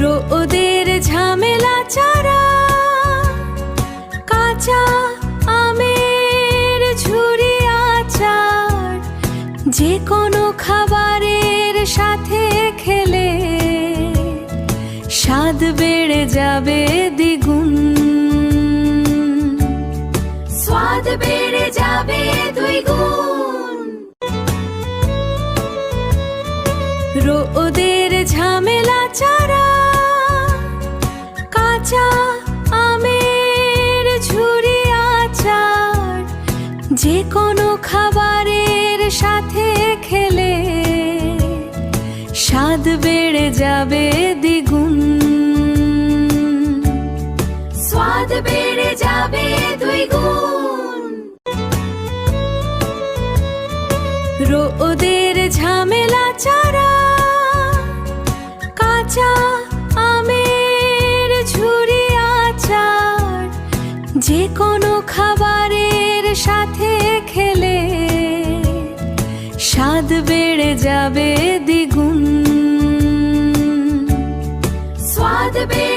রোদের ঝামেলা ছাড়া কাঁচা আমের ঝুরি আচার যে কোনো খাবারের সাথে খেলে স্বাদ বেড়ে যাবে দ্বিগুণ, স্বাদ বেড়ে যাবে দ্বিগুণ। রোদের ঝামেলা ছাড়া কাঁচা আমের ঝুরি আচার যে কোনো খাবারের সাথে খেলে স্বাদ বেড়ে যাবে দ্বিগুণ, স্বাদ বেড়ে যাবে দ্বিগুণ। রোদের ঝামেলা ছাড়া কাঁচা আমের ঝুরি আচার যে কোনো খাবারের সাথে খেলে স্বাদ বেড়ে যাবে দ্বিগুণ, স্বাদ বেড়ে